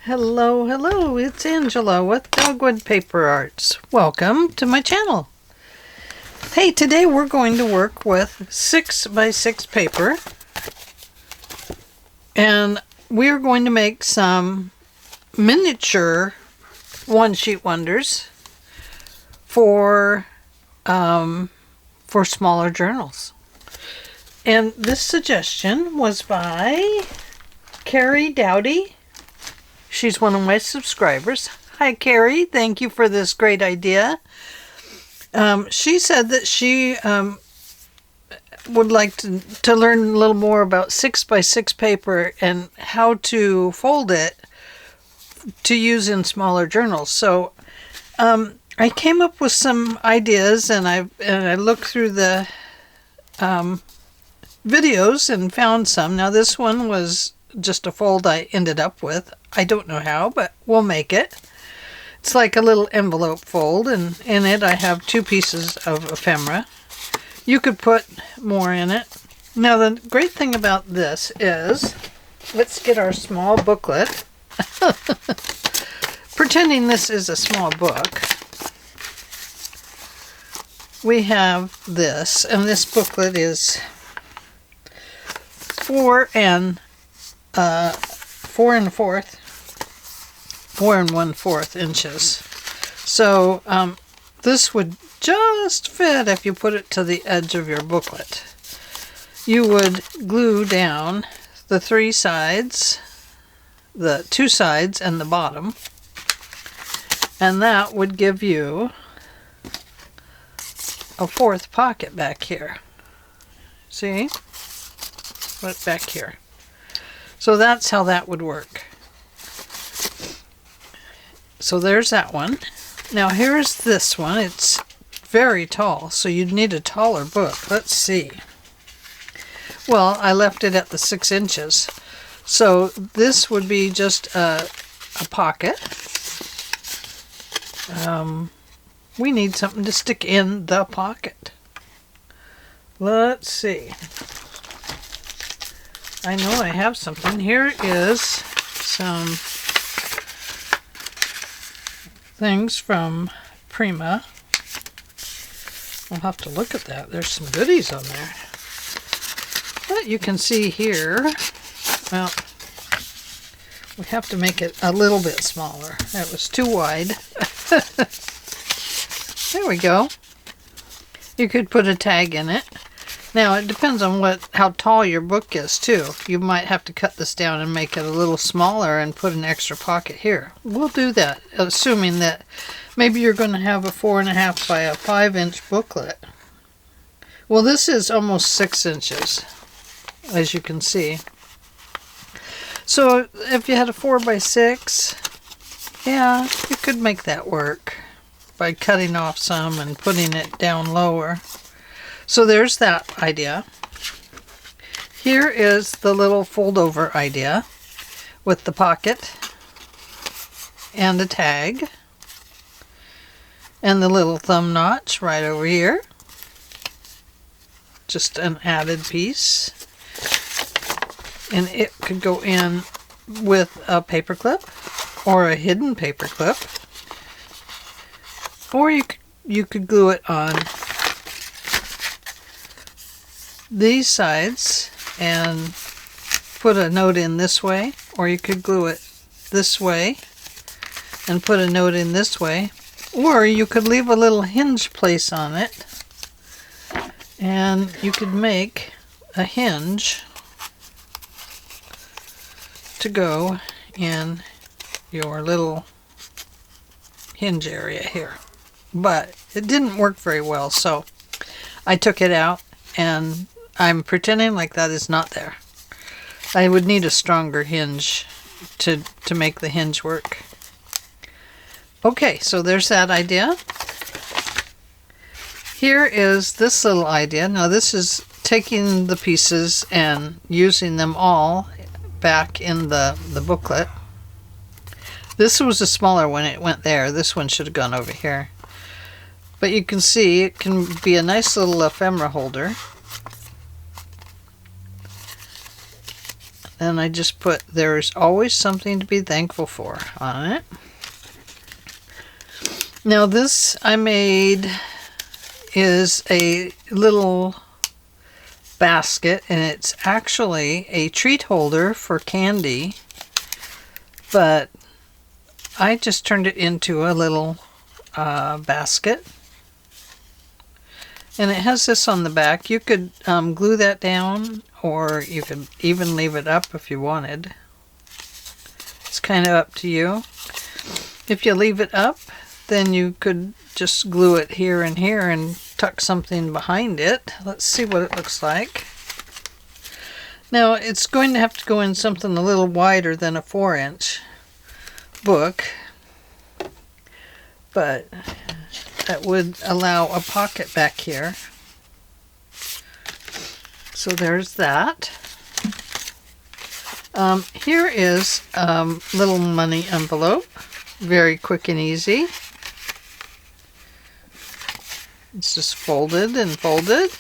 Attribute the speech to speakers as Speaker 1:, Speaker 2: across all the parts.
Speaker 1: Hello, hello, it's Angela with Dogwood Paper Arts. Welcome to my channel. Hey, today we're going to work with 6x6 paper. And we're going to make some miniature one-sheet wonders for smaller journals. And this suggestion was by Kerry Dowdy. She's one of my subscribers. Hi, Kerry. Thank you for this great idea. She said that she would like to learn a little more about 6x6 paper and how to fold it to use in smaller journals. So I came up with some ideas, and I looked through the videos and found some. Now this one was just a fold I ended up with. I don't know how, but we'll make it. It's like a little envelope fold, and in it I have 2 pieces of ephemera. You could put more in it. Now the great thing about this is, let's get our small booklet. Pretending this is a small book. We have this, and this booklet is 4 1/4 inches. So this would just fit if you put it to the edge of your booklet. You would glue down the 3 sides, the 2 sides and the bottom, and that would give you a 4th pocket back here. See? Put it back here. So that's how that would work. So there's that one. Now here's this one. It's very tall, so you'd need a taller book. Let's see. Well, I left it at the 6 inches. So this would be just a pocket. We need something to stick in the pocket. Let's see. I know I have something. Here is some things from Prima. I'll have to look at that. There's some goodies on there. But you can see here, well, we have to make it a little bit smaller. That was too wide. There we go. You could put a tag in it. Now, it depends on how tall your book is, too. You might have to cut this down and make it a little smaller and put an extra pocket here. We'll do that, assuming that maybe you're going to have a 4.5 by a 5-inch booklet. Well, this is almost 6 inches, as you can see. So, if you had a 4x6, yeah, you could make that work by cutting off some and putting it down lower. So there's that idea. Here is the little fold over idea with the pocket and a tag and the little thumb notch right over here. Just an added piece. And it could go in with a paper clip or a hidden paper clip. Or you could glue it on these sides and put a note in this way, or you could glue it this way and put a note in this way, or you could leave a little hinge place on it and you could make a hinge to go in your little hinge area here. But it didn't work very well, so I took it out and I'm pretending like that is not there. I would need a stronger hinge to make the hinge work. Okay, so there's that idea. Here is this little idea. Now this is taking the pieces and using them all back in the booklet. This was a smaller one. It went there. This one should have gone over here. But you can see it can be a nice little ephemera holder. and I just put "There's always something to be thankful for" on it. Now this I made is a little basket, and it's actually a treat holder for candy, but I just turned it into a little basket. And it has this on the back. You could glue that down, or you could even leave it up if you wanted. It's kind of up to you. If you leave it up, then you could just glue it here and here and tuck something behind it. Let's see what it looks like. Now, it's going to have to go in something a little wider than a 4-inch book, but that would allow a pocket back here. So there's that. Here is a little money envelope. Very quick and easy. It's just folded and folded.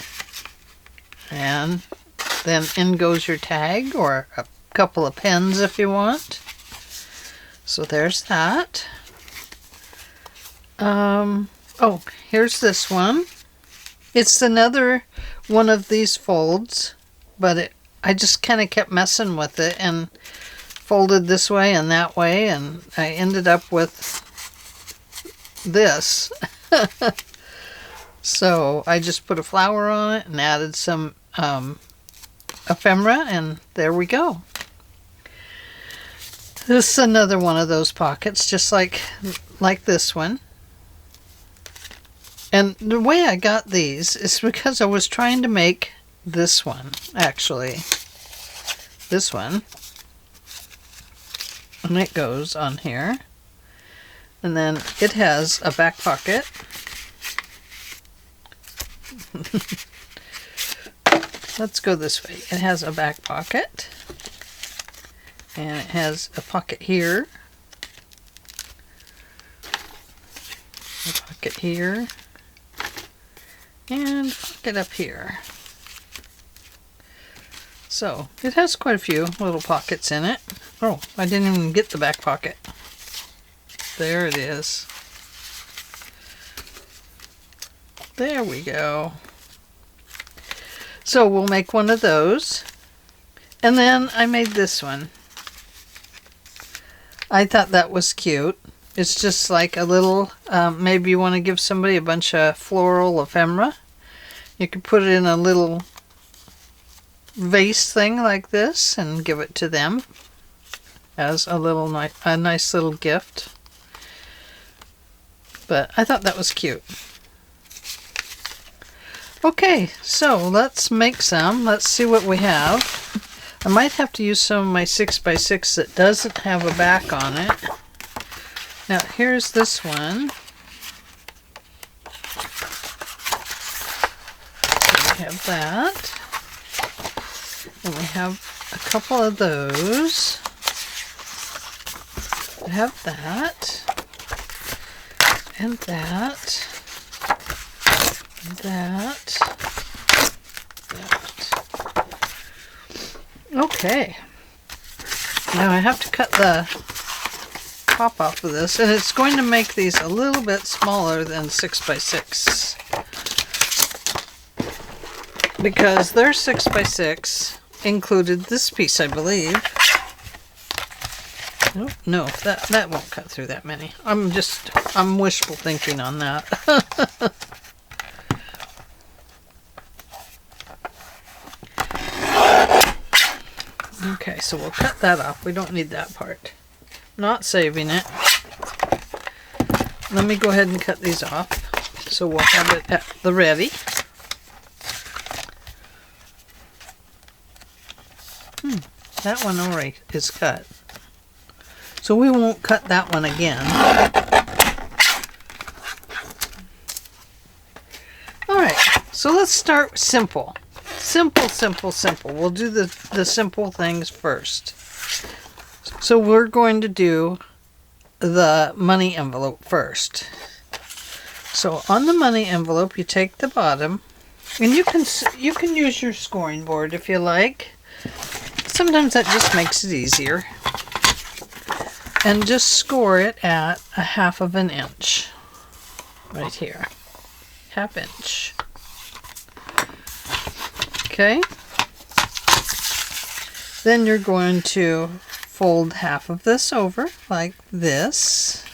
Speaker 1: And then in goes your tag, or a couple of pens if you want. So there's that. Oh, here's this one. It's another one of these folds, but I just kind of kept messing with it and folded this way and that way, and I ended up with this. So I just put a flower on it and added some ephemera, and there we go. This is another one of those pockets, just like this one. And the way I got these is because I was trying to make this one, actually. This one. And it goes on here. And then it has a back pocket. Let's go this way. It has a back pocket. And it has a pocket here. A pocket here. And pocket up here. So it has quite a few little pockets in it. Oh, I didn't even get the back pocket. There it is. There we go. So we'll make one of those. And then I made this one. I thought that was cute. It's just like a little, maybe you want to give somebody a bunch of floral ephemera. You could put it in a little vase thing like this and give it to them as a little nice little gift. But I thought that was cute. Okay, so let's make some. Let's see what we have. I might have to use some of my 6x6 that doesn't have a back on it. Now, here's this one. So we have that. And we have a couple of those. We have that. And that. And that. That. Okay. Now I have to cut the top off of this, and it's going to make these a little bit smaller than 6x6 because their 6x6 included this piece, I believe. Oh, no, that won't cut through that many. I'm wishful thinking on that. Okay, so we'll cut that off. We don't need that part. Not saving it. Let me go ahead and cut these off so we'll have it at the ready. That one already is cut. So we won't cut that one again. Alright, so let's start simple. Simple, simple, simple. We'll do the simple things first. So we're going to do the money envelope first. So on the money envelope, you take the bottom, and you can use your scoring board if you like. Sometimes that just makes it easier. And just score it at 1/2 inch. Right here. 1/2 inch. Okay. Then you're going to fold half of this over like this.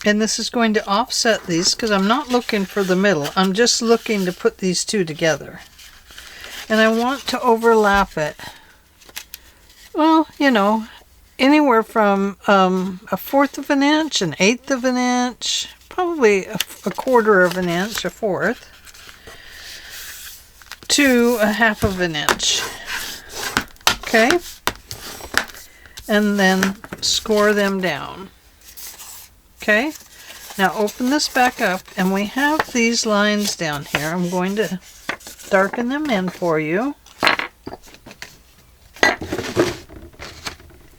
Speaker 1: And this is going to offset these because I'm not looking for the middle. I'm just looking to put these two together. And I want to overlap it. Well, you know, anywhere from 1/4 inch, 1/8 inch, probably a 1/4 inch, 1/4, to 1/2 inch. Okay? And then score them down. Okay? Now open this back up, and we have these lines down here. I'm going to darken them in for you.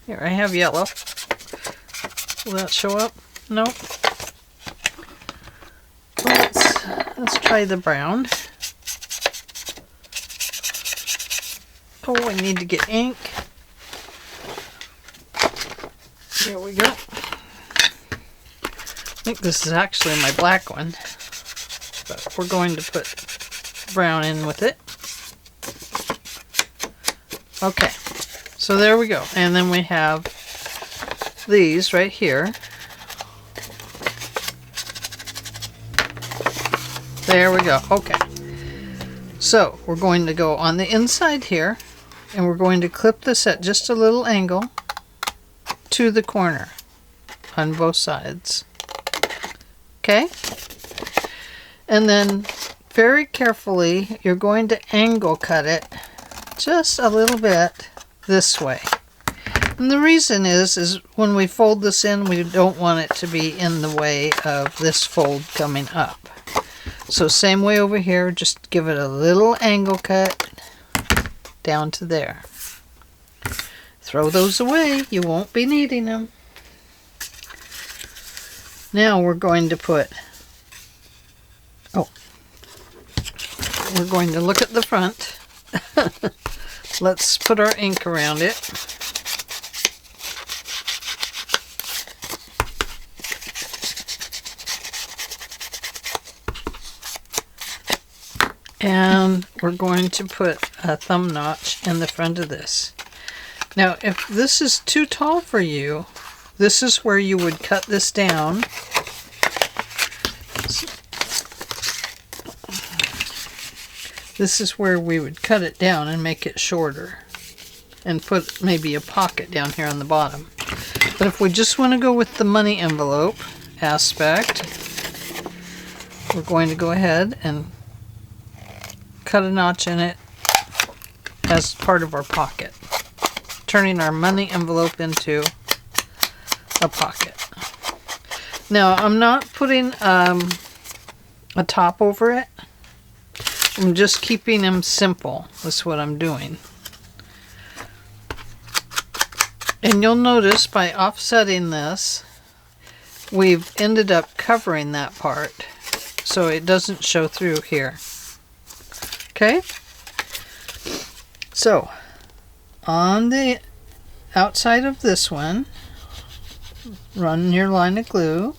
Speaker 1: Here, I have yellow. Will that show up? Nope. Let's try the brown. Oh, I need to get ink. Here we go. I think this is actually my black one, but we're going to put brown in with it. Okay, so there we go. And then we have these right here. There we go. Okay, so we're going to go on the inside here, and we're going to clip this at just a little angle to the corner on both sides. Okay, and then very carefully you're going to angle cut it just a little bit this way. And the reason is when we fold this in, we don't want it to be in the way of this fold coming up. So same way over here, just give it a little angle cut down to there. Throw those away, you won't be needing them. Now we're going to put, we're going to look at the front. Let's put our ink around it. And we're going to put a thumb notch in the front of this. Now, if this is too tall for you, this is where you would cut this down. This is where we would cut it down and make it shorter. And put maybe a pocket down here on the bottom. But if we just want to go with the money envelope aspect, we're going to go ahead and cut a notch in it as part of our pocket. Turning our money envelope into a pocket. Now, I'm not putting a top over it. I'm just keeping them simple. That's what I'm doing. And you'll notice by offsetting this, we've ended up covering that part so it doesn't show through here. Okay? So, on the outside of this one, run your line of glue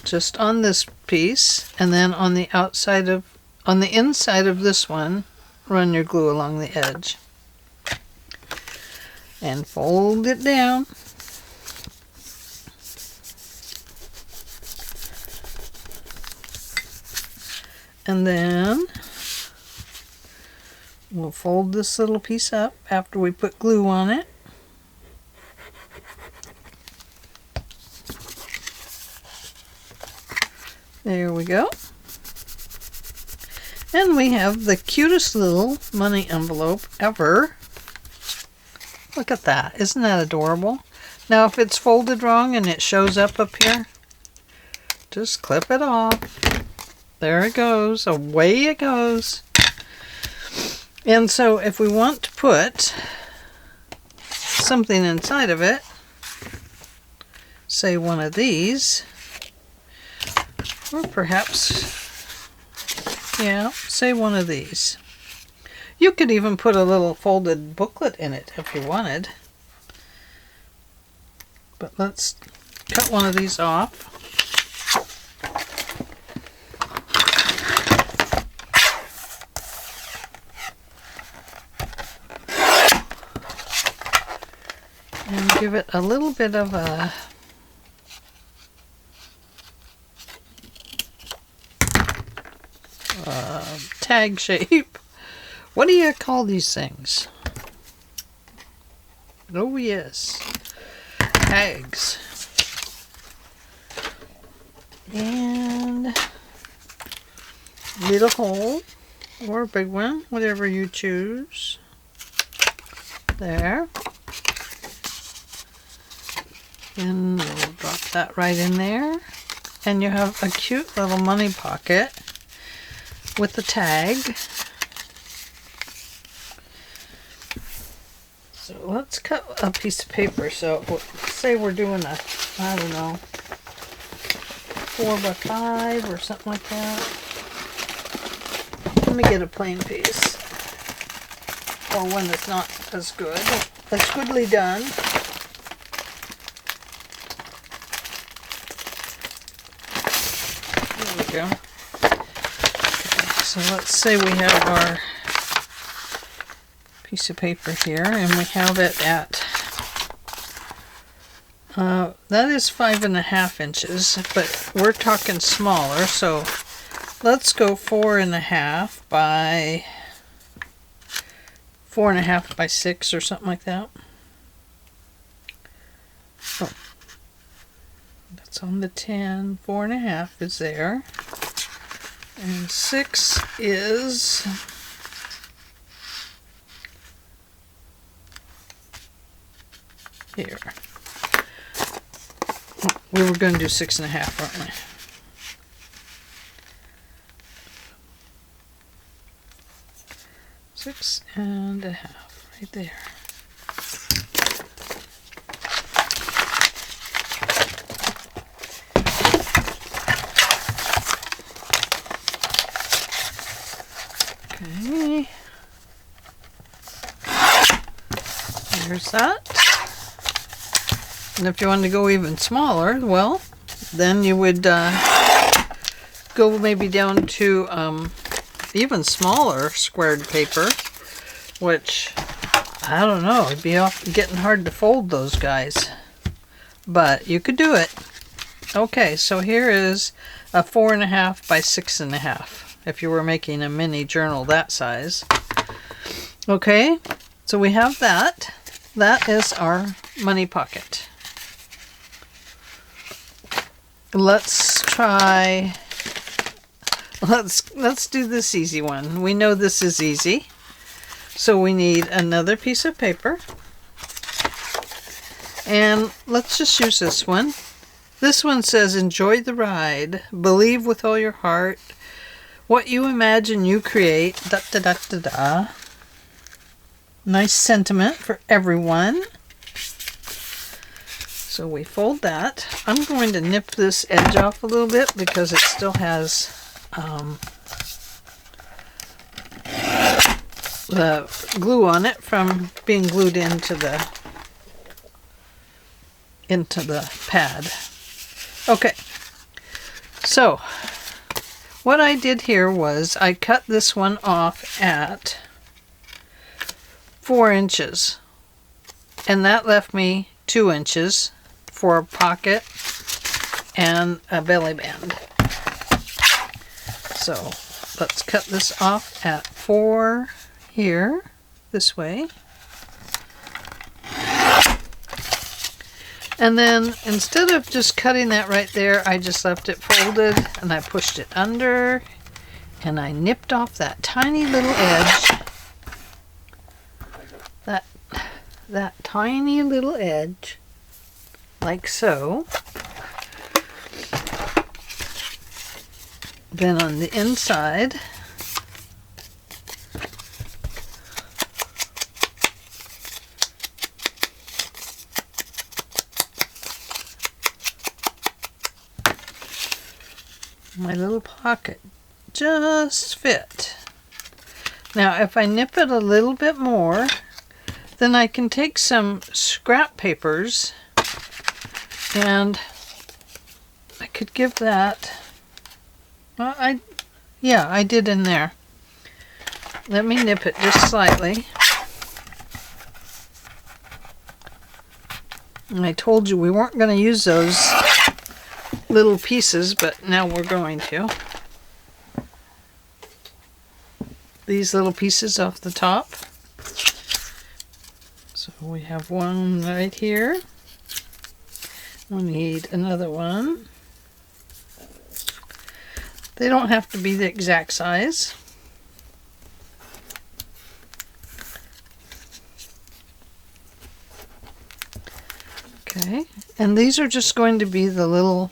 Speaker 1: just on this piece, and then on the inside of this one, run your glue along the edge and fold it down. And then we'll fold this little piece up after we put glue on it. There we go. And we have the cutest little money envelope ever. Look at that. Isn't that adorable? Now if it's folded wrong and it shows up here, just clip it off. There it goes. Away it goes. And so if we want to put something inside of it, say one of these, or perhaps Yeah, say one of these. You could even put a little folded booklet in it if you wanted. But let's cut one of these off. And give it a little bit of a tag shape. What do you call these things? Oh yes, tags. And little hole or a big one, whatever you choose. There. And we'll drop that right in there. And you have a cute little money pocket with the tag. So let's cut a piece of paper. So say we're doing a, I don't know, 4x5 or something like that. Let me get a plain piece. Or one that's not as good. That's goodly done. There we go. So let's say we have our piece of paper here, and we have it at that is 5.5 inches, but we're talking smaller, so let's go 4.5 by 4.5 by 6 or something like that. Oh, that's on the 10. 4.5 is there, and 6 is here. We were going to do 6.5, weren't we? Six and a half, right there. Okay. There's that. And if you wanted to go even smaller, well, then you would go maybe down to even smaller squared paper, which, I don't know, it'd be getting hard to fold those guys. But you could do it. Okay, so here is a 4.5 by 6.5, if you were making a mini journal that size. Okay, so we have that. That is our money pocket. Let's try, let's do this easy one. We know this is easy. So we need another piece of paper. And let's just use this one. This one says, enjoy the ride, believe with all your heart, what you imagine you create, da da da da da. Nice sentiment for everyone. So we fold that. I'm going to nip this edge off a little bit because it still has the glue on it from being glued into the pad. Okay, so what I did here was I cut this one off at 4 inches, and that left me 2 inches for a pocket and a belly band. So let's cut this off at 4 here, this way. And then instead of just cutting that right there, I just left it folded and I pushed it under and I nipped off that tiny little edge. That tiny little edge, like so. Then on the inside, my little pocket just fit. Now, if I nip it a little bit more, then I can take some scrap papers and I could give that, well, I did in there. Let me nip it just slightly. And I told you we weren't going to use those little pieces, but now we're going to. These little pieces off the top. So we have one right here. We need another one. They don't have to be the exact size. Okay, and these are just going to be the little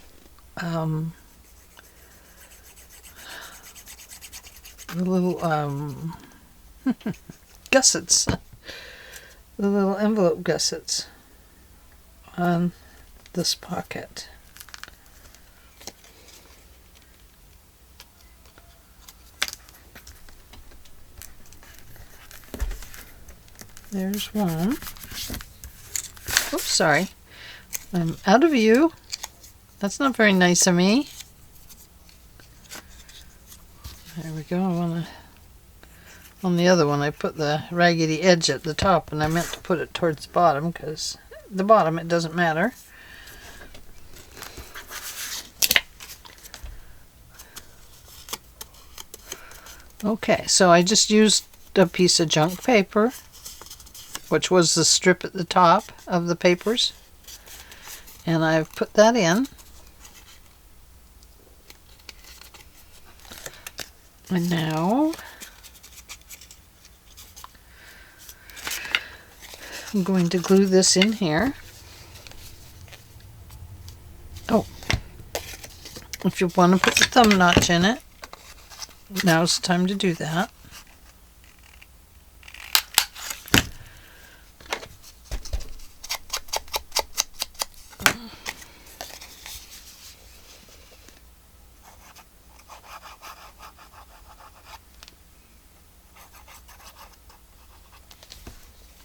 Speaker 1: gussets, the little envelope gussets on this pocket. There's one. Oops, sorry. I'm out of view. That's not very nice of me. There we go. On the other one I put the raggedy edge at the top, and I meant to put it towards the bottom because the bottom it doesn't matter. Okay, so I just used a piece of junk paper, which was the strip at the top of the papers, and I've put that in. And now I'm going to glue this in here. Oh, if you want to put the thumb notch in it, now's the time to do that.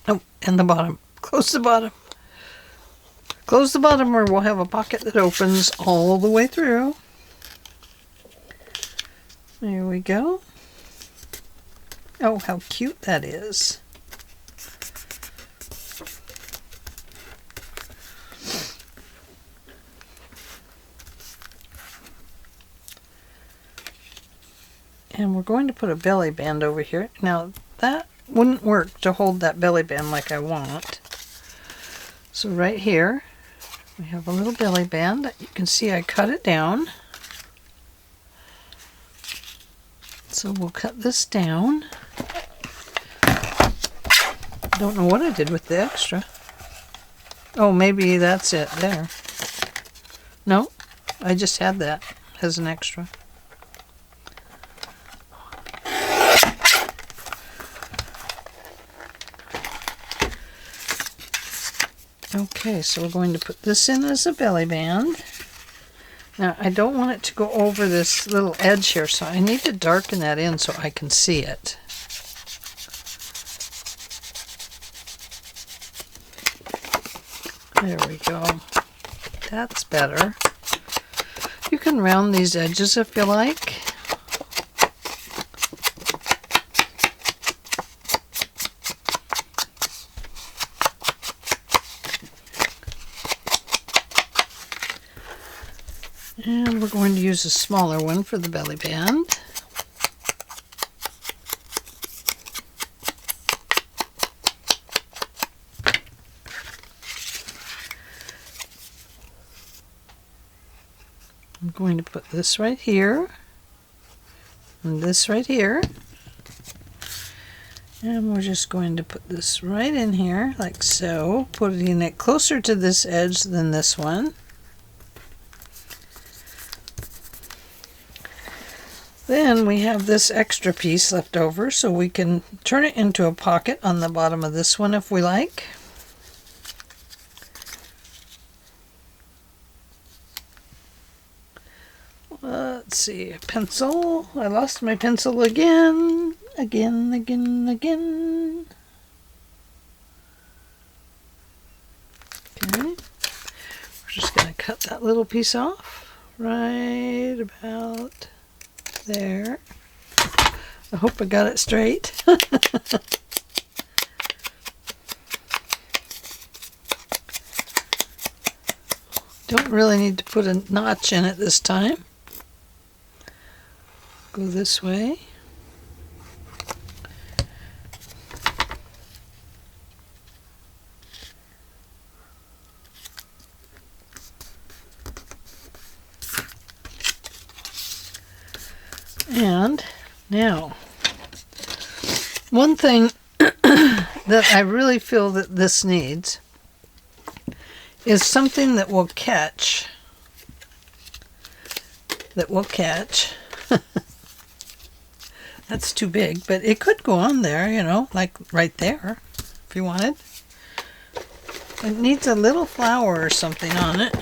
Speaker 1: Oh, and the bottom. Close the bottom. Close the bottom or we'll have a pocket that opens all the way through. There we go. Oh, how cute that is. And we're going to put a belly band over here. Now, that wouldn't work to hold that belly band like I want. So right here, we have a little belly band. You can see I cut it down. So we'll cut this down. Don't know what I did with the extra. Oh, maybe that's it there. No, I just had that as an extra. Okay, so we're going to put this in as a belly band. Now, I don't want it to go over this little edge here, so I need to darken that in so I can see it. There we go. That's better. You can round these edges if you like. And we're going to use a smaller one for the belly band. I'm going to put this right here and this right here. And we're just going to put this right in here like so, putting it closer to this edge than this one. Then we have this extra piece left over, so we can turn it into a pocket on the bottom of this one if we like. Let's see, a pencil. I lost my pencil again. Again. Okay. We're just going to cut that little piece off right about there. I hope I got it straight. Don't really need to put a notch in it this time. Go this way. And now, one thing that I really feel that this needs is something that will catch. That's too big, but it could go on there, you know, like right there, if you wanted. It needs a little flower or something on it.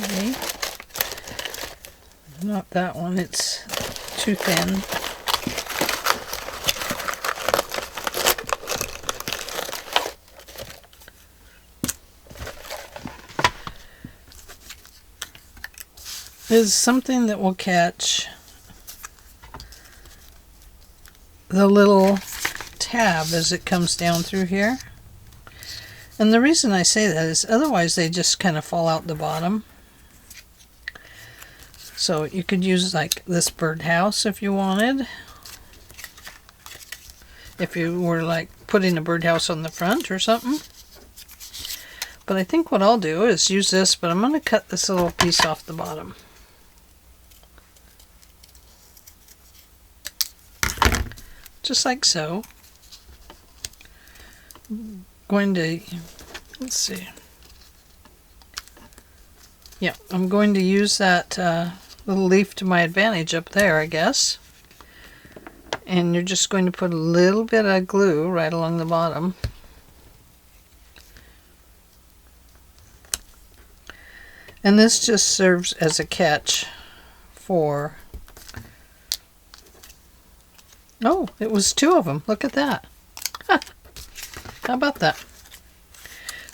Speaker 1: Okay. Not that one, it's too thin. Is something that will catch the little tab as it comes down through here. And the reason I say that is otherwise they just kind of fall out the bottom. So you could use like this birdhouse if you wanted. If you were like putting a birdhouse on the front or something. But I think what I'll do is use this, but I'm going to cut this little piece off the bottom. Just like so. I'm going to, let's see. Yeah, I'm going to use that little leaf to my advantage up there, I guess. And you're just going to put a little bit of glue right along the bottom. And this just serves as a catch for... Oh, it was two of them. Look at that. Huh. How about that?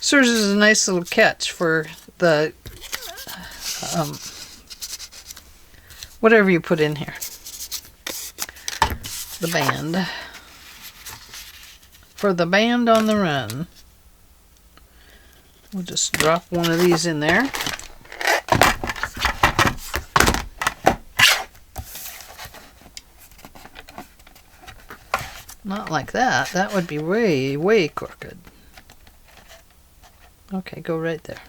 Speaker 1: Serves as a nice little catch for the whatever you put in here. The band. For the band on the run. We'll just drop one of these in there. Not like that. That would be way, way crooked. Okay, go right there.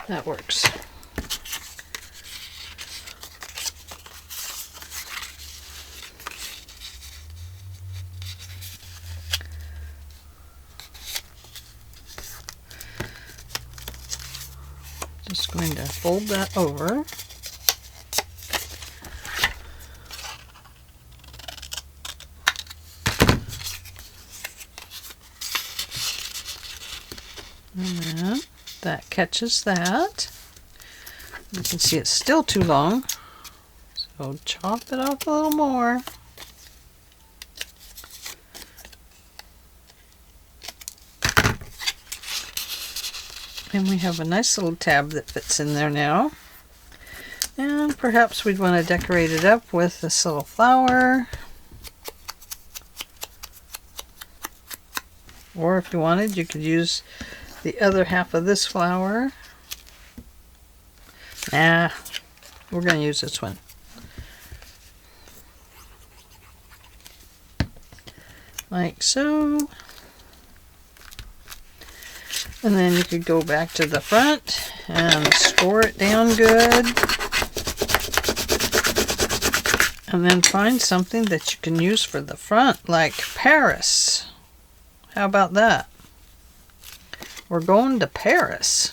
Speaker 1: That works. Just going to fold that over. And then that catches that. You can see it's still too long, so chop it off a little more. And we have a nice little tab that fits in there now. And perhaps we'd want to decorate it up with this little flower. Or if you wanted, you could use the other half of this flower. Nah, we're going to use this one. Like so. And then you could go back to the front and score it down good. And then find something that you can use for the front, like Paris. How about that? We're going to Paris.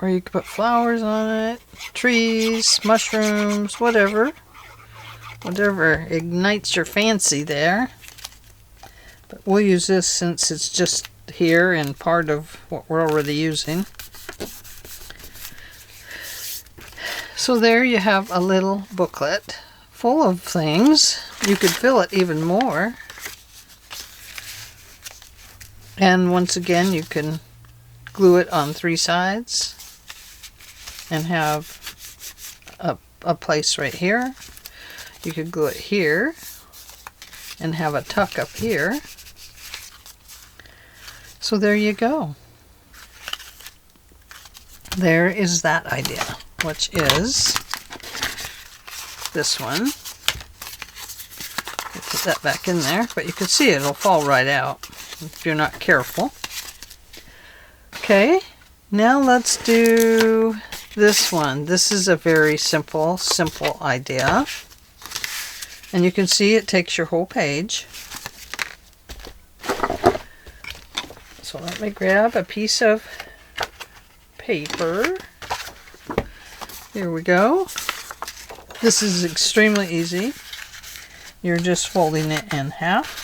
Speaker 1: Or you can put flowers on it, trees, mushrooms, whatever. Whatever ignites your fancy there. But we'll use this since it's just here and part of what we're already using. So there you have a little booklet full of things. You could fill it even more. And once again, you can glue it on 3 sides and have a place right here. You could glue it here and have a tuck up here. So there you go. There is that idea, which is this one. I'll put that back in there, but you can see it'll fall right out if you're not careful. Okay, now let's do this one. This is a very simple idea. And you can see it takes your whole page. So let me grab a piece of paper. Here we go. This is extremely easy. You're just folding it in half.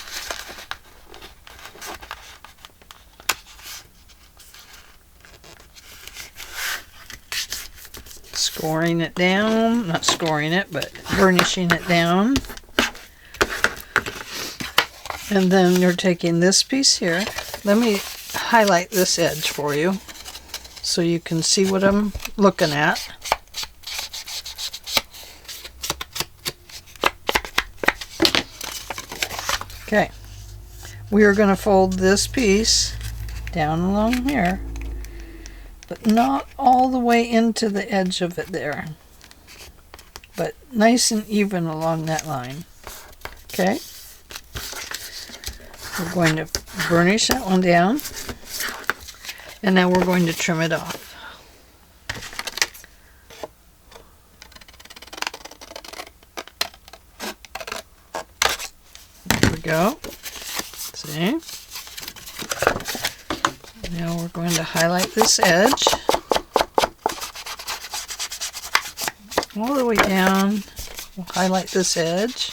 Speaker 1: Scoring it down, not scoring it, but burnishing it down. And then you're taking this piece here. Let me highlight this edge for you so you can see what I'm looking at. Okay, we are going to fold this piece down along here, but not all the way into the edge of it there, but nice and even along that line. Okay, we're going to burnish that one down, and now we're going to trim it off. There we go. See? Now we're going to highlight this edge all the way down. We'll highlight this edge.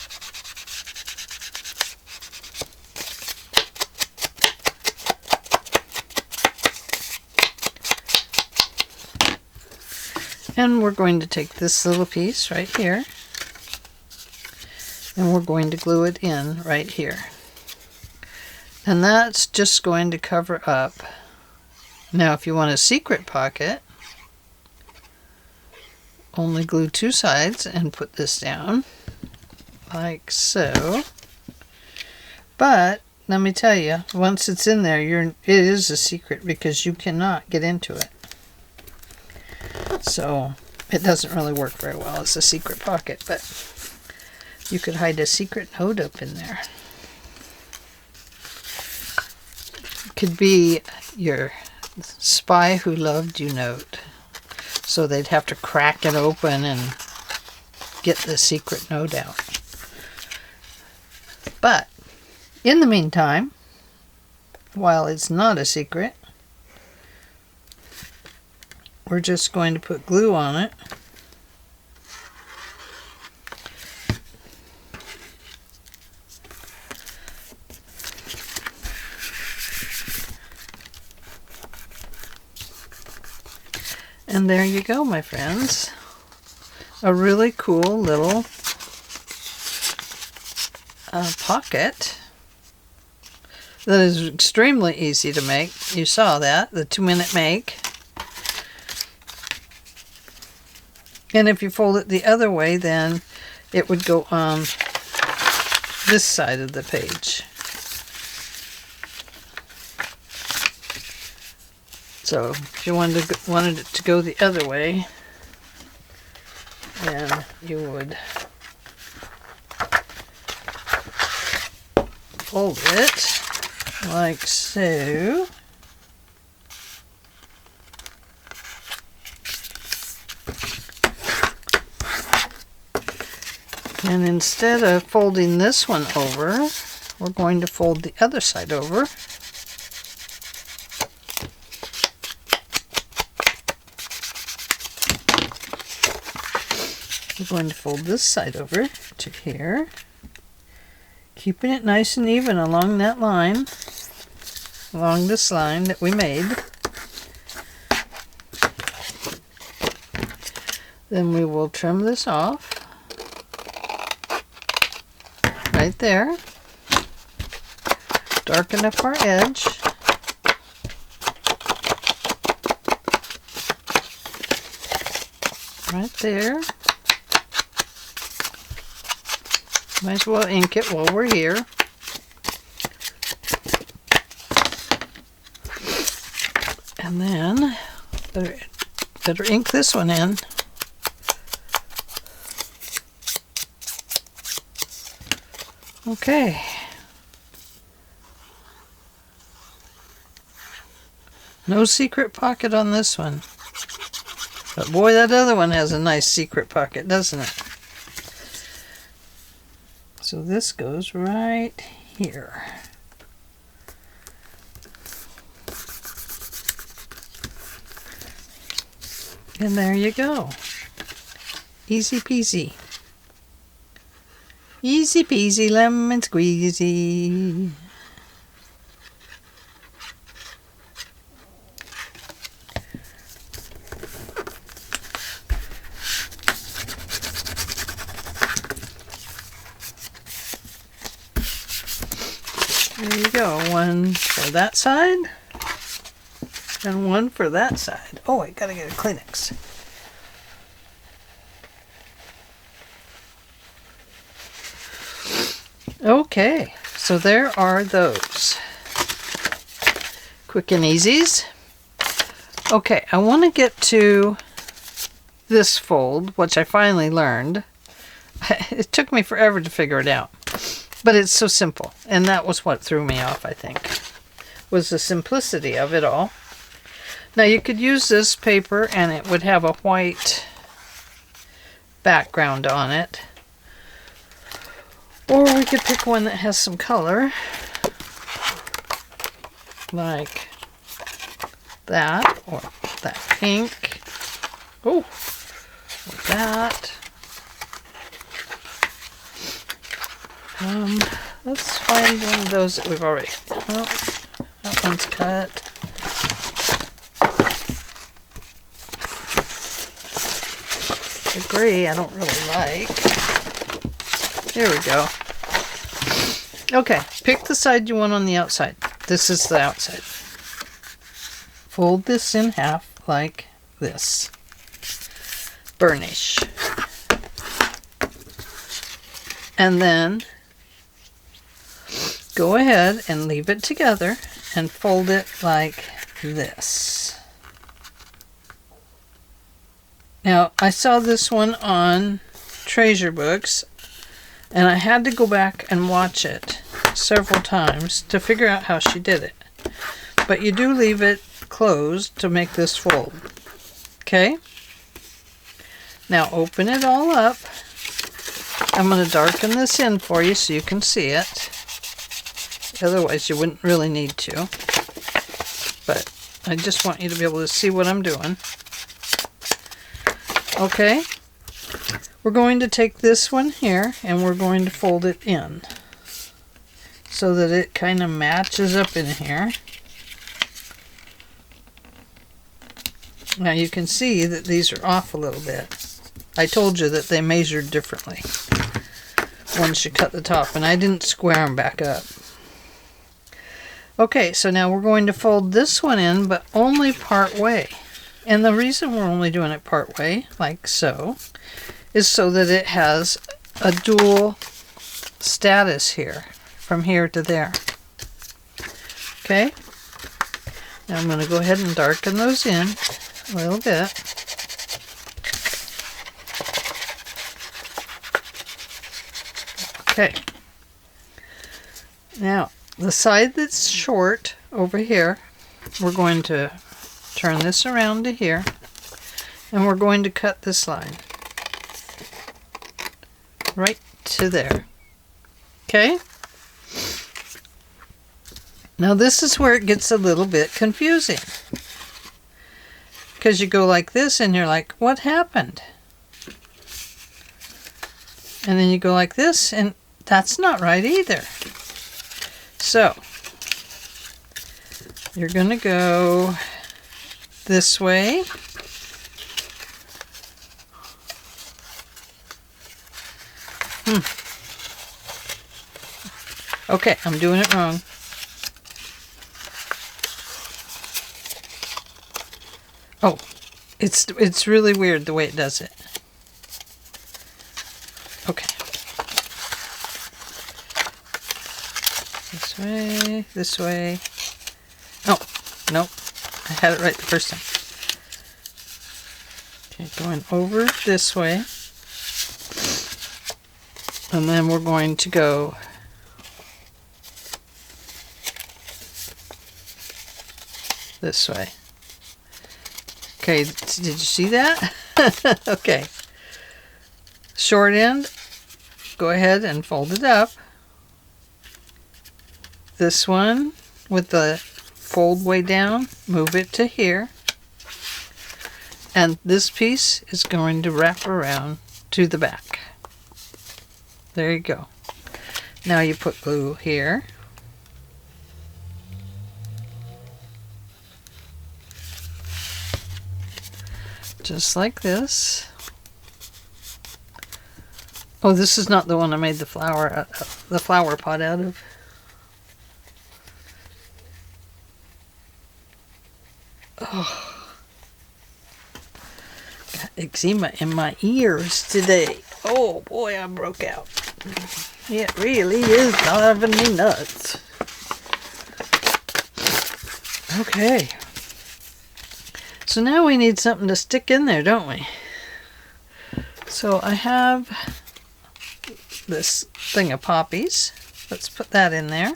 Speaker 1: And we're going to take this little piece right here, and we're going to glue it in right here. And that's just going to cover up. Now if you want a secret pocket, only glue 2 sides and put this down like so. But let me tell you, once it's in there, it is a secret because you cannot get into it. So it doesn't really work very well as a secret pocket, but you could hide a secret note up in there. It could be your spy who loved you note. So they'd have to crack it open and get the secret note out. But in the meantime, while it's not a secret, we're just going to put glue on it. And there you go, my friends. A really cool little pocket that is extremely easy to make. You saw that, the 2-minute make. And if you fold it the other way, then it would go on this side of the page. So if you wanted it to go the other way, then you would fold it like so. And instead of folding this one over, we're going to fold the other side over. We're going to fold this side over to here, keeping it nice and even along that line, along this line that we made. Then we will trim this off right there, darken up our edge. Right there. Might as well ink it while we're here. And then better ink this one in. Okay. No secret pocket on this one. But boy, that other one has a nice secret pocket, doesn't it? So this goes right here. And there you go. Easy peasy. Easy peasy lemon squeezy. There you go. One for that side and one for that side. Oh, I gotta get a Kleenex. Okay, so there are those. Quick and easies. Okay, I want to get to this fold, which I finally learned. It took me forever to figure it out, but it's so simple, and that was what threw me off, I think, was the simplicity of it all. Now you could use this paper and it would have a white background on it. Or we could pick one that has some color, like that, or that pink. Oh, or that. Let's find one of those that we've already. Oh, that one's cut. The gray I don't really like. There we go. Okay, pick the side you want on the outside. This is the outside. Fold this in half like this. Burnish. And then go ahead and leave it together and fold it like this. Now, I saw this one on Treasure Books, and I had to go back and watch it several times to figure out how she did it. But you do leave it closed to make this fold. Okay? Now open it all up. I'm going to darken this in for you so you can see it. Otherwise you wouldn't really need to. But I just want you to be able to see what I'm doing. Okay? We're going to take this one here and we're going to fold it in so that it kind of matches up in here. Now you can see that these are off a little bit. I told you that they measured differently once you cut the top, and I didn't square them back up. Okay, so now we're going to fold this one in, but only part way. And the reason we're only doing it part way, like so, is so that it has a dual status here, from here to there. Okay? Now I'm going to go ahead and darken those in a little bit. Okay. Now, the side that's short over here, we're going to turn this around to here, and we're going to cut this line right to there. Okay? Now this is where it gets a little bit confusing, because you go like this and you're like, what happened? And then you go like this, and that's not right either. So you're going to go this way. Okay, I'm doing it wrong. Oh, it's really weird the way it does it. Okay. This way, this way. Oh, nope. I had it right the first time. Okay, going over this way. And then we're going to go this way. Okay, did you see that? Okay. Short end, go ahead and fold it up. This one with the fold way down, move it to here. And this piece is going to wrap around to the back. There you go. Now you put glue here. Just like this. Oh, this is not the one I made the flower pot out of. Oh, got eczema in my ears today. Oh boy, I broke out. It really is driving me nuts. Okay. So now we need something to stick in there, don't we? So I have this thing of poppies. Let's put that in there.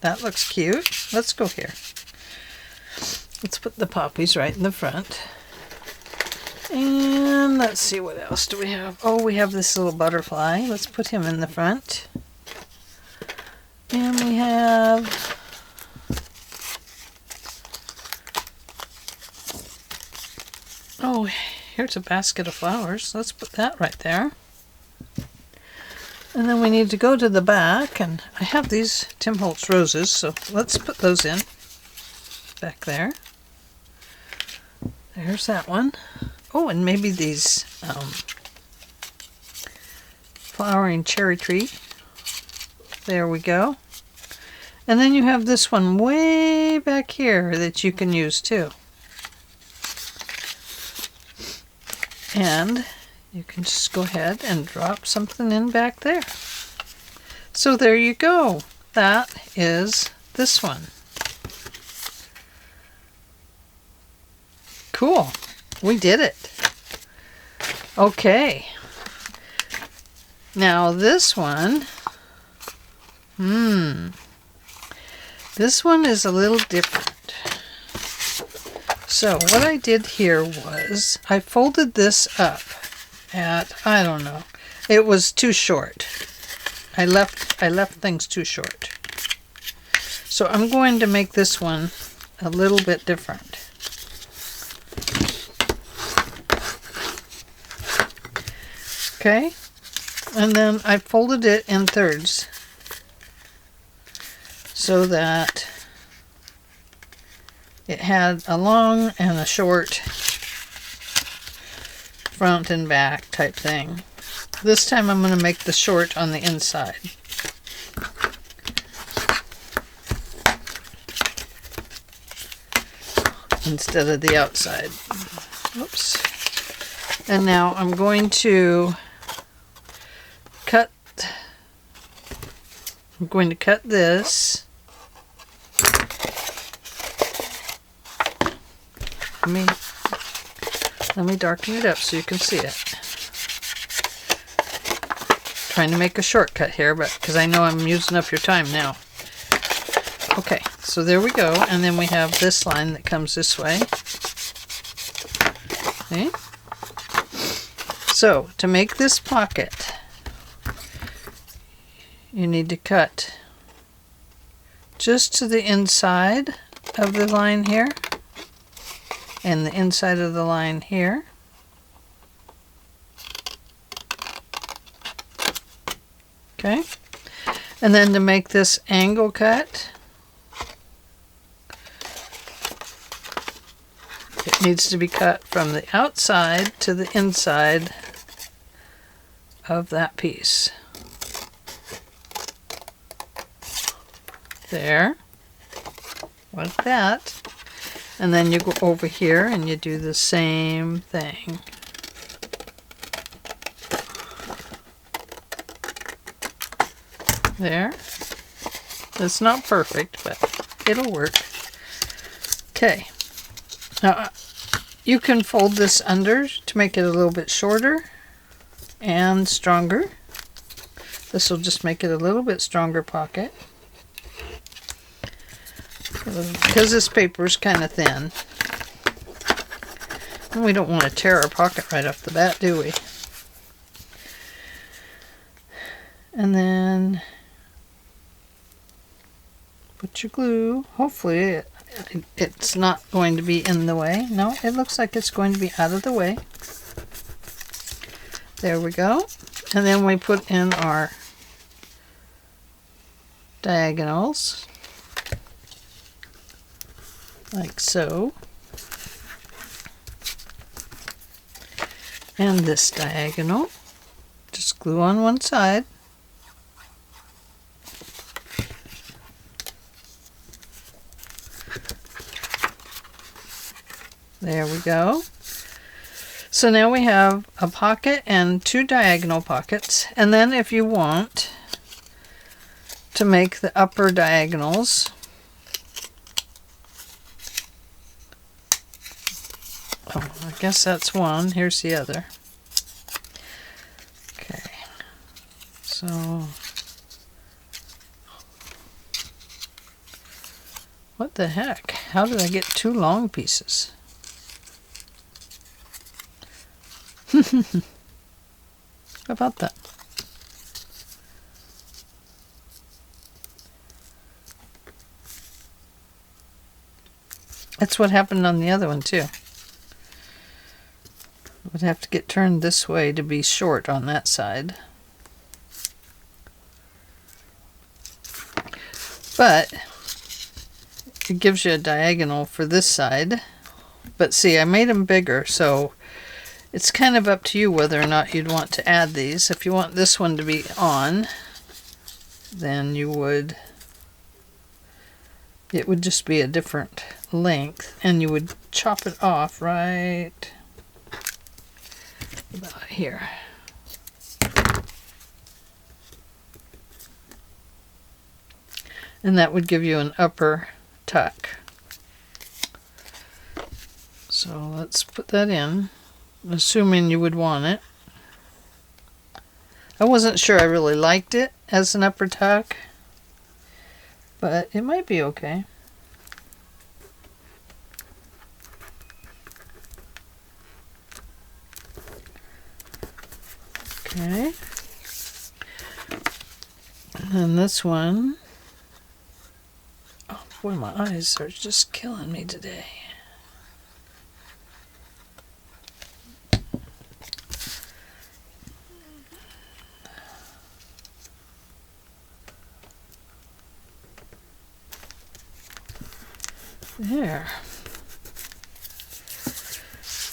Speaker 1: That looks cute. Let's go here. Let's put the poppies right in the front. And let's see, what else do we have? Oh, we have this little butterfly. Let's put him in the front. And we have... oh, here's a basket of flowers. Let's put that right there. And then we need to go to the back, and I have these Tim Holtz roses, so let's put those in. Back there. There's that one. Oh, and maybe these flowering cherry tree. There we go. And then you have this one way back here that you can use too. And you can just go ahead and drop something in back there. So there you go. That is this one. Cool. We did it. Okay. Now this one, this one is a little different. So what I did here was I folded this up at, I don't know, it was too short. I left things too short. So I'm going to make this one a little bit different. Okay, and then I folded it in thirds so that it had a long and a short front and back type thing. This time I'm going to make the short on the inside. Instead of the outside. Oops. And now I'm going to cut this. Let me darken it up so you can see it. Trying to make a shortcut here, but because I know I'm using up your time now. Okay, so there we go, and then we have this line that comes this way. Okay. So to make this pocket, you need to cut just to the inside of the line here and the inside of the line here. Okay. And then to make this angle cut, it needs to be cut from the outside to the inside of that piece. There, like that. And then you go over here and you do the same thing. There. It's not perfect, but it'll work. Okay. Now, you can fold this under to make it a little bit shorter and stronger. This will just make it a little bit stronger pocket. Because this paper is kind of thin. And we don't want to tear our pocket right off the bat, do we? And then put your glue. Hopefully it's not going to be in the way. No, it looks like it's going to be out of the way. There we go. And then we put in our diagonals. Like so. And this diagonal. Just glue on one side. There we go. So now we have a pocket and two diagonal pockets. And then if you want to make the upper diagonals, oh, I guess that's one. Here's the other. Okay. So, what the heck? How did I get two long pieces? How about that? That's what happened on the other one too. Would have to get turned this way to be short on that side. But it gives you a diagonal for this side. But see, I made them bigger, so it's kind of up to you whether or not you'd want to add these. If you want this one to be on, then you would, it would just be a different length, and you would chop it off right about here. And that would give you an upper tuck. So let's put that in, assuming you would want it. I wasn't sure I really liked it as an upper tuck, but it might be okay. Okay. And then this one. Oh boy, my eyes are just killing me today. There.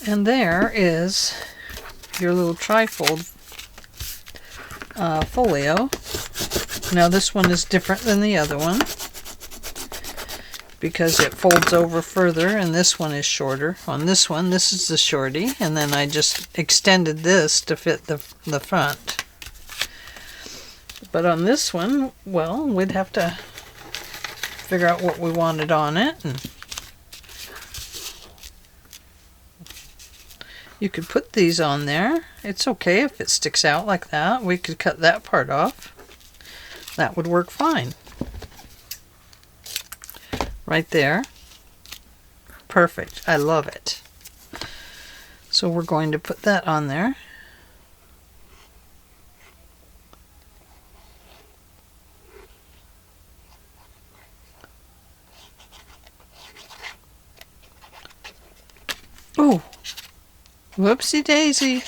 Speaker 1: And there is your little trifold folio. Now this one is different than the other one because it folds over further, and this one is shorter. On this one, this is the shorty, and then I just extended this to fit the front. But on this one, well, we'd have to figure out what we wanted on it. And you could put these on there. It's okay if it sticks out like that. We could cut that part off. That would work fine. Right there. Perfect. I love it. So we're going to put that on there. Oh, whoopsie daisy.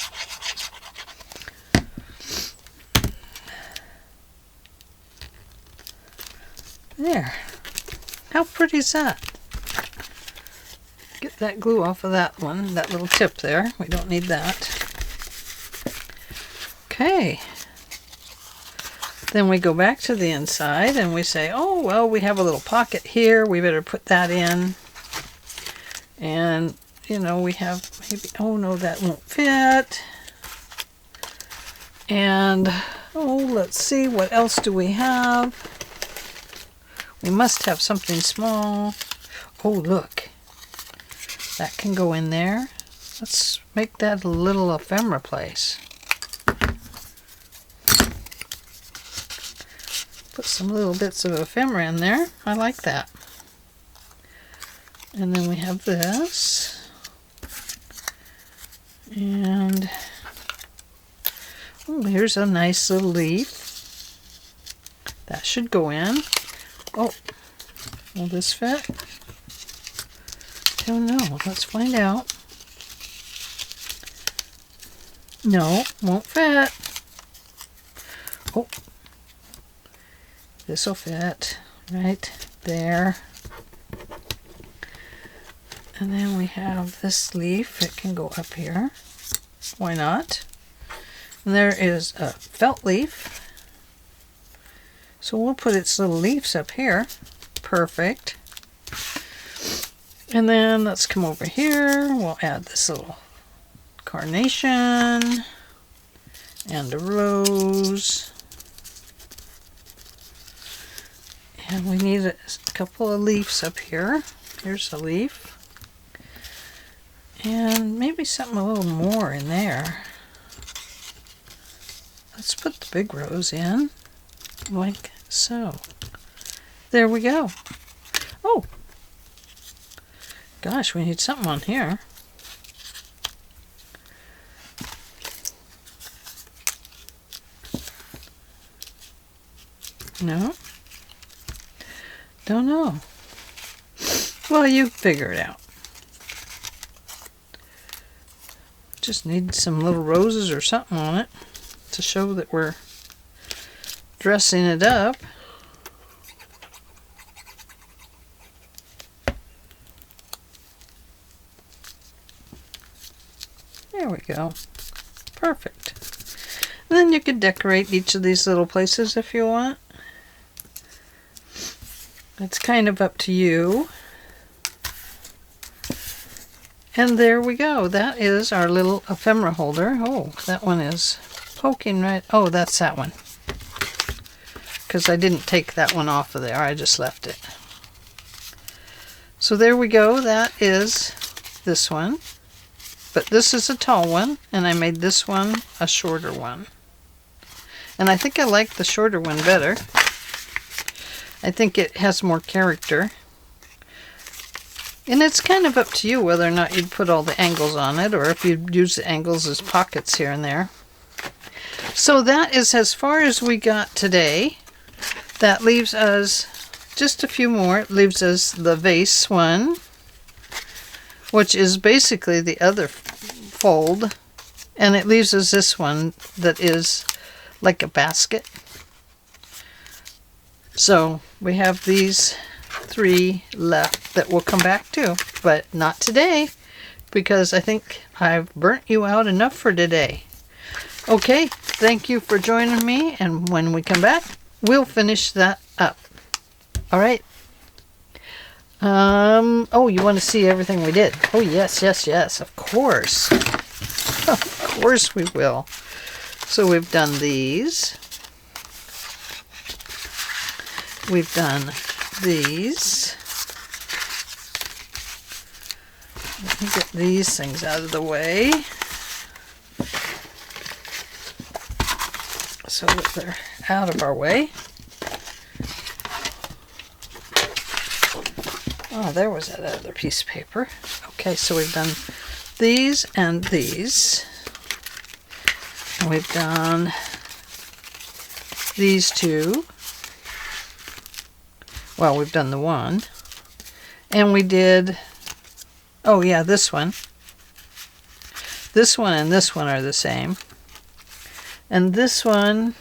Speaker 1: There. How pretty is that? Get that glue off of that one, that little tip there. We don't need that. Okay. Then we go back to the inside and we say, oh, well, we have a little pocket here. We better put that in. And, you know, we have maybe, oh no, that won't fit. And, oh, let's see, what else do we have? We must have something small. Oh, look. That can go in there. Let's make that a little ephemera place. Put some little bits of ephemera in there. I like that. And then we have this. And oh, here's a nice little leaf. That should go in. Oh, will this fit? Don't know. Let's find out. No, won't fit. Oh. This will fit right there. And then we have this leaf. It can go up here. Why not? And there is a felt leaf. So we'll put its little leaves up here. Perfect. And then let's come over here. We'll add this little carnation and a rose. And we need a couple of leaves up here. Here's a leaf. And maybe something a little more in there. Let's put the big rose in, like so. There we go. Oh! Gosh, we need something on here. No? Don't know. Well, you figure it out. Just need some little roses or something on it to show that we're dressing it up. There we go. Perfect. And then you could decorate each of these little places if you want. It's kind of up to you. And there we go. That is our little ephemera holder. Oh, that one is poking right. Oh, that's that one. Because I didn't take that one off of there. I just left it. So there we go. That is this one. But this is a tall one. And I made this one a shorter one. And I think I like the shorter one better. I think it has more character. And it's kind of up to you whether or not you'd put all the angles on it or if you'd use the angles as pockets here and there. So that is as far as we got today. That leaves us just a few more. It leaves us the vase one, which is basically the other fold. And it leaves us this one that is like a basket. So we have these three left that we'll come back to, but not today because I think I've burnt you out enough for today. Okay, thank you for joining me, and when we come back, we'll finish that up. All right. Oh, you want to see everything we did? Oh, yes, yes, yes, of course. Of course we will. So we've done these. We've done these. Let me get these things out of the way so that they're out of our way. Oh, there was that other piece of paper. Okay, so we've done these and these. And we've done these two. Well, we've done the one. And we did, oh yeah, this one. This one and this one are the same. And this one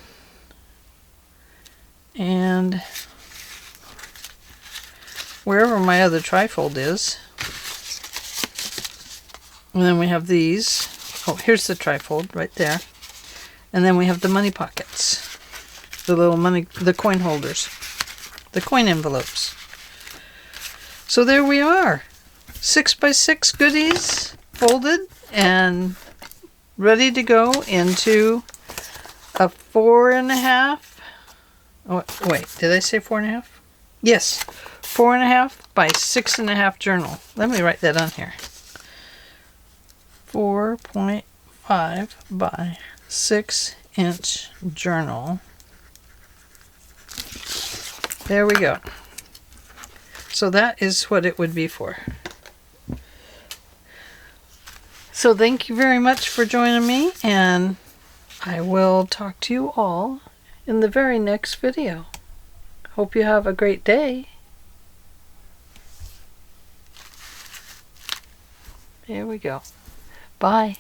Speaker 1: and wherever my other trifold is. And then we have these. Oh, here's the trifold right there. And then we have the money pockets. The little the coin holders. The coin envelopes. So there we are. 6x6 goodies folded and ready to go into a 4.5. Oh, wait, did I say 4.5? Yes, 4.5 by 6.5 journal. Let me write that on here. 4.5 by 6-inch journal. There we go. So that is what it would be for. So thank you very much for joining me, and I will talk to you all in the very next video. Hope you have a great day. Here we go. Bye.